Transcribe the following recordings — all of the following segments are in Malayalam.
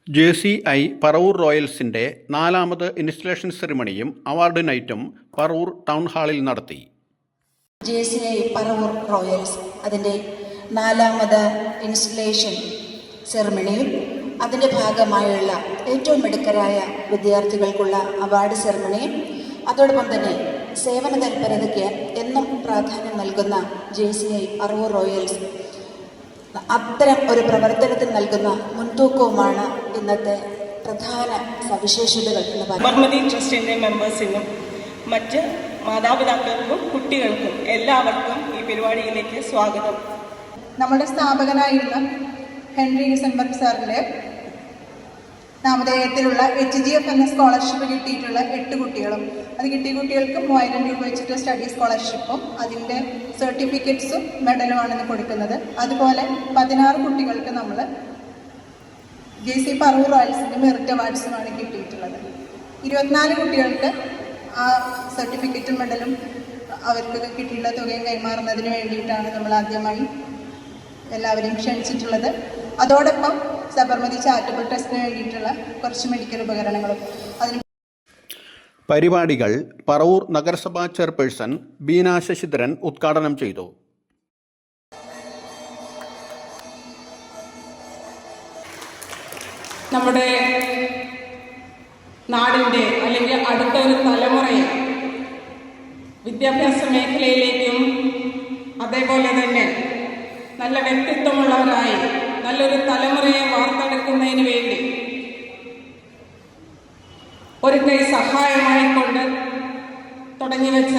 JCI പറവൂർ റോയൽസിൻ്റെ 4ാമത് ഇൻസ്റ്റലേഷൻ സെറിമണിയും അവാർഡ് നൈറ്റും പറവൂർ ടൗൺ ഹാളിൽ നടത്തി. JCI പറവൂർ റോയൽസ് അതിൻ്റെ 4ാമത് ഇൻസ്റ്റലേഷൻ സെറിമണിയും അതിൻ്റെ ഭാഗമായുള്ള ഏറ്റവും മിടുക്കരായ വിദ്യാർത്ഥികൾക്കുള്ള അവാർഡ് സെറിമണിയും അതോടൊപ്പം തന്നെ സേവന തൽപരതയ്ക്ക് എന്നും പ്രാധാന്യം നൽകുന്ന JCI പറവൂർ റോയൽസ് അത്തരം ഒരു പ്രവർത്തനത്തിൽ നൽകുന്ന മുൻതൂക്കവുമാണ് ഇന്നത്തെ പ്രധാന സവിശേഷതകൾ എന്ന് പറയുന്നത്. സബർമതി ട്രസ്റ്റിൻ്റെ മെമ്പേഴ്സിനും മറ്റ് മാതാപിതാക്കൾക്കും കുട്ടികൾക്കും എല്ലാവർക്കും ഈ പരിപാടിയിലേക്ക് സ്വാഗതം. നമ്മുടെ സ്ഥാപകനായിരുന്ന ഹെൻറി ഡിസംബർ സാറിൻ്റെ നാമധേയത്തിലുള്ള HGF എന്ന സ്കോളർഷിപ്പ് കിട്ടിയിട്ടുള്ള 8 കുട്ടികളും അത് കിട്ടിയ കുട്ടികൾക്ക് 3000 രൂപ വെച്ചിട്ട് സ്റ്റഡി സ്കോളർഷിപ്പും അതിൻ്റെ സർട്ടിഫിക്കറ്റ്സും മെഡലുമാണെന്ന് കൊടുക്കുന്നത്. അതുപോലെ 16 കുട്ടികൾക്ക് നമ്മൾ JCI പറവൂർ റോയൽസിൻ്റെ മെറിറ്റ് അവാർഡ്സുമാണ് കിട്ടിയിട്ടുള്ളത്. 24 കുട്ടികൾക്ക് ആ സർട്ടിഫിക്കറ്റും മെഡലും അവർക്ക് കിട്ടിയിട്ടുള്ള തുകയും കൈമാറുന്നതിന് വേണ്ടിയിട്ടാണ് നമ്മൾ ആദ്യമായി എല്ലാവരെയും ക്ഷണിച്ചിട്ടുള്ളത്. അതോടൊപ്പം സബർമതി ചാരിറ്റബിൾ ട്രസ്റ്റിന് വേണ്ടിയിട്ടുള്ള കുറച്ച് മെഡിക്കൽ ഉപകരണങ്ങളും അതിന് പരിപാടികൾ പറവൂർ നഗരസഭാ ചെയർപേഴ്സൺ ബീന ശശിധരൻ ഉദ്ഘാടനം ചെയ്തു. നമ്മുടെ നാടിൻ്റെ അല്ലെങ്കിൽ അടുത്ത ഒരു തലമുറയെ വിദ്യാഭ്യാസ മേഖലയിലേക്കും അതേപോലെ തന്നെ നല്ല വ്യക്തിത്വമുള്ളവരായി നല്ലൊരു തലമുറയെ വാർത്തെടുക്കുന്നതിന് വേണ്ടി ഒരു കൈ സഹായമായിക്കൊണ്ട് തുടങ്ങിവെച്ച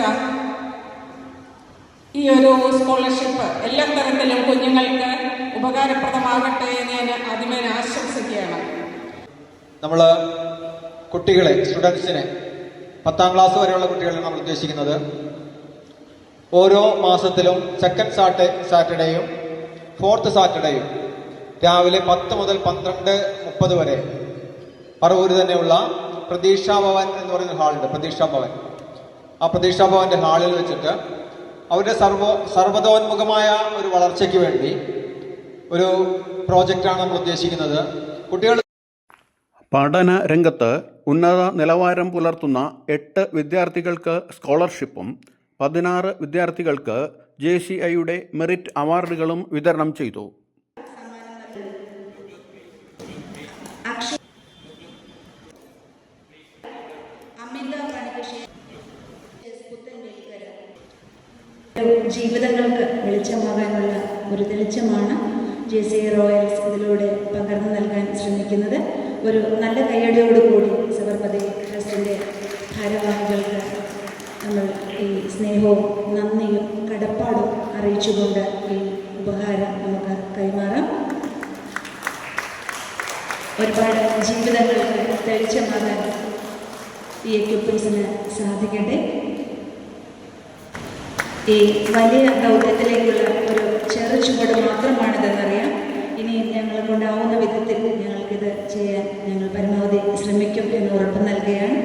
ഈ ഒരു സ്കോളർഷിപ്പ് എല്ലാ തരത്തിലും കുഞ്ഞുങ്ങൾക്ക് ഉപകാരപ്രദമാകട്ടെ എന്ന് ഞാൻ ആദ്യമേ ആശംസിക്കുകയാണ്. നമ്മൾ കുട്ടികളെ സ്റ്റുഡൻസിനെ 10ാം ക്ലാസ് വരെയുള്ള കുട്ടികളെ നമ്മൾ ഉദ്ദേശിക്കുന്നത് ഓരോ മാസത്തിലും സെക്കൻഡ് സാറ്റർഡേയും 4th സാറ്റർഡേയും രാവിലെ 10 മുതൽ 12:30 വരെ പറവൂർ തന്നെയുള്ള പ്രതീക്ഷാഭവൻ എന്ന് പറയുന്ന ഹാളുണ്ട്. പ്രതീക്ഷാഭവൻ, ആ പ്രതീക്ഷാഭവന്റെ ഹാളിൽ വെച്ചിട്ട് അവരുടെ സർവതോന്മുഖമായ ഒരു വളർച്ചയ്ക്ക് വേണ്ടി ഒരു പ്രോജക്റ്റാണ് നമ്മൾ ഉദ്ദേശിക്കുന്നത്. കുട്ടികൾ പഠന രംഗത്ത് ഉന്നത നിലവാരം പുലർത്തുന്ന 8 വിദ്യാർത്ഥികൾക്ക് സ്കോളർഷിപ്പും 16 വിദ്യാർത്ഥികൾക്ക് JCIയുടെ മെറിറ്റ് അവാർഡുകളും വിതരണം ചെയ്തു. ജീവിതങ്ങൾക്ക് വെളിച്ചമാകാനുള്ള ഒരു തെളിച്ചമാണ് JCI റോയൽസ് ഇതിലൂടെ പകർന്നു നൽകാൻ ശ്രമിക്കുന്നത്. ഒരു നല്ല കയ്യടിയോടുകൂടി സബർമതി ട്രസ്റ്റിൻ്റെ ഭാരവാഹികൾക്ക് നമ്മൾ ഈ സ്നേഹവും നന്ദിയും കടപ്പാടും അറിയിച്ചുകൊണ്ട് ഈ ഉപഹാരം നമുക്ക് കൈമാറാം. ഒരുപാട് ജീവിതങ്ങൾക്ക് തെളിച്ചമാകാൻ ഈ എക്യുപ്മെൻസിന് സാധിക്കട്ടെ. ഈ വലിയ ദൗത്യത്തിലേക്കുള്ള ഒരു ചെറു ചുവട് മാത്രമാണിതെന്നറിയാം. ഇനി ഞങ്ങളെ കൊണ്ടാവുന്ന വിധത്തിൽ ഞങ്ങൾക്കിത് ചെയ്യാൻ ഞങ്ങൾ പരമാവധി ശ്രമിക്കും എന്ന് ഉറപ്പ് നൽകുകയാണ്.